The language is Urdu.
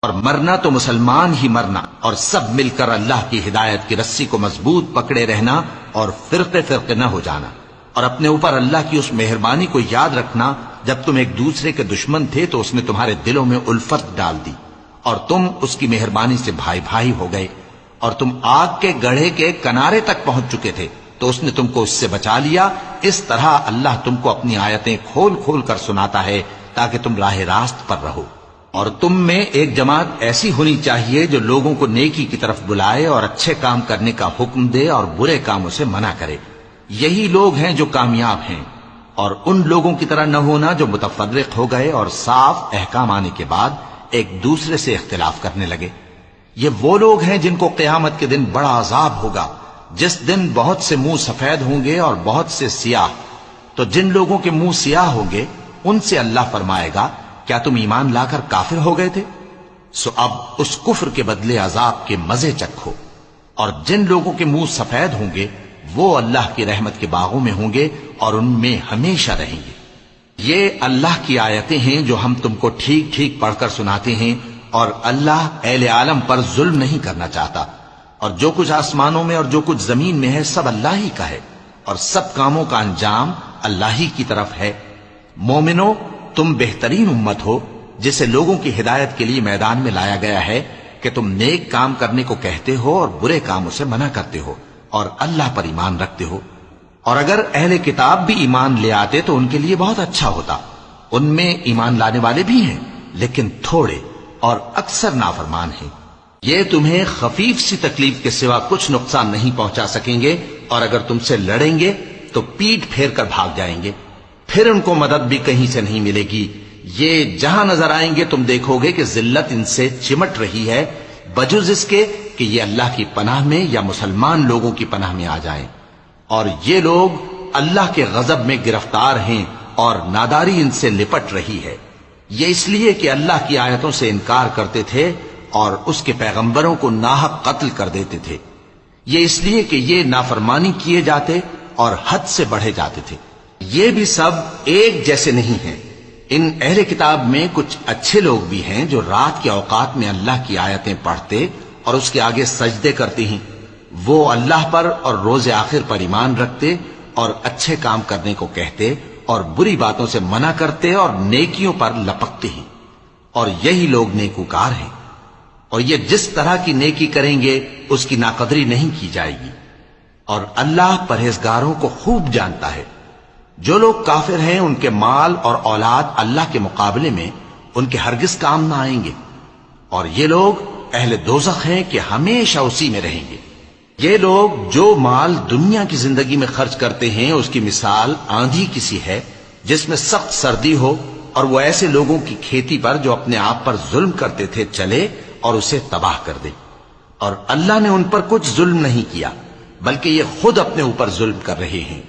اور مرنا تو مسلمان ہی مرنا، اور سب مل کر اللہ کی ہدایت کی رسی کو مضبوط پکڑے رہنا اور فرقے فرقے نہ ہو جانا، اور اپنے اوپر اللہ کی اس مہربانی کو یاد رکھنا جب تم ایک دوسرے کے دشمن تھے تو اس نے تمہارے دلوں میں الفت ڈال دی اور تم اس کی مہربانی سے بھائی بھائی ہو گئے، اور تم آگ کے گڑھے کے کنارے تک پہنچ چکے تھے تو اس نے تم کو اس سے بچا لیا۔ اس طرح اللہ تم کو اپنی آیتیں کھول کھول کر سناتا ہے تاکہ تم راہ راست پر رہو۔ اور تم میں ایک جماعت ایسی ہونی چاہیے جو لوگوں کو نیکی کی طرف بلائے اور اچھے کام کرنے کا حکم دے اور برے کاموں سے منع کرے، یہی لوگ ہیں جو کامیاب ہیں۔ اور ان لوگوں کی طرح نہ ہونا جو متفرق ہو گئے اور صاف احکام آنے کے بعد ایک دوسرے سے اختلاف کرنے لگے۔ یہ وہ لوگ ہیں جن کو قیامت کے دن بڑا عذاب ہوگا، جس دن بہت سے منہ سفید ہوں گے اور بہت سے سیاہ۔ تو جن لوگوں کے منہ سیاہ ہوں گے ان سے اللہ فرمائے گا کیا تم ایمان لا کر کافر ہو گئے تھے؟ سو اب اس کفر کے بدلے عذاب کے مزے چکھو۔ اور جن لوگوں کے منہ سفید ہوں گے وہ اللہ کی رحمت کے باغوں میں ہوں گے اور ان میں ہمیشہ رہیں گے۔ یہ اللہ کی آیتیں ہیں جو ہم تم کو ٹھیک ٹھیک پڑھ کر سناتے ہیں، اور اللہ اہل عالم پر ظلم نہیں کرنا چاہتا، اور جو کچھ آسمانوں میں اور جو کچھ زمین میں ہے سب اللہ ہی کا ہے، اور سب کاموں کا انجام اللہ ہی کی طرف ہے۔ مومنو، تم بہترین امت ہو جسے لوگوں کی ہدایت کے لیے میدان میں لایا گیا ہے کہ تم نیک کام کرنے کو کہتے ہو اور برے کاموں سے منع کرتے ہو اور اللہ پر ایمان رکھتے ہو۔ اور اگر اہل کتاب بھی ایمان لے آتے تو ان کے لیے بہت اچھا ہوتا، ان میں ایمان لانے والے بھی ہیں لیکن تھوڑے اور اکثر نافرمان ہیں۔ یہ تمہیں خفیف سی تکلیف کے سوا کچھ نقصان نہیں پہنچا سکیں گے، اور اگر تم سے لڑیں گے تو پیٹ پھیر کر بھاگ جائیں گے، پھر ان کو مدد بھی کہیں سے نہیں ملے گی۔ یہ جہاں نظر آئیں گے تم دیکھو گے کہ ذلت ان سے چمٹ رہی ہے، بجز اس کے کہ یہ اللہ کی پناہ میں یا مسلمان لوگوں کی پناہ میں آ جائیں۔ اور یہ لوگ اللہ کے غضب میں گرفتار ہیں اور ناداری ان سے لپٹ رہی ہے۔ یہ اس لیے کہ اللہ کی آیتوں سے انکار کرتے تھے اور اس کے پیغمبروں کو ناحق قتل کر دیتے تھے۔ یہ اس لیے کہ یہ نافرمانی کیے جاتے اور حد سے بڑھے جاتے تھے۔ یہ بھی سب ایک جیسے نہیں ہیں۔ ان اہل کتاب میں کچھ اچھے لوگ بھی ہیں جو رات کے اوقات میں اللہ کی آیتیں پڑھتے اور اس کے آگے سجدے کرتے ہیں۔ وہ اللہ پر اور روز آخر پر ایمان رکھتے اور اچھے کام کرنے کو کہتے اور بری باتوں سے منع کرتے اور نیکیوں پر لپکتے ہیں، اور یہی لوگ نیکوکار ہیں۔ اور یہ جس طرح کی نیکی کریں گے اس کی ناقدری نہیں کی جائے گی، اور اللہ پرہیزگاروں کو خوب جانتا ہے۔ جو لوگ کافر ہیں ان کے مال اور اولاد اللہ کے مقابلے میں ان کے ہرگز کام نہ آئیں گے، اور یہ لوگ اہل دوزخ ہیں کہ ہمیشہ اسی میں رہیں گے۔ یہ لوگ جو مال دنیا کی زندگی میں خرچ کرتے ہیں اس کی مثال آندھی کسی ہے جس میں سخت سردی ہو، اور وہ ایسے لوگوں کی کھیتی پر جو اپنے آپ پر ظلم کرتے تھے چلے اور اسے تباہ کر دے۔ اور اللہ نے ان پر کچھ ظلم نہیں کیا بلکہ یہ خود اپنے اوپر ظلم کر رہے ہیں۔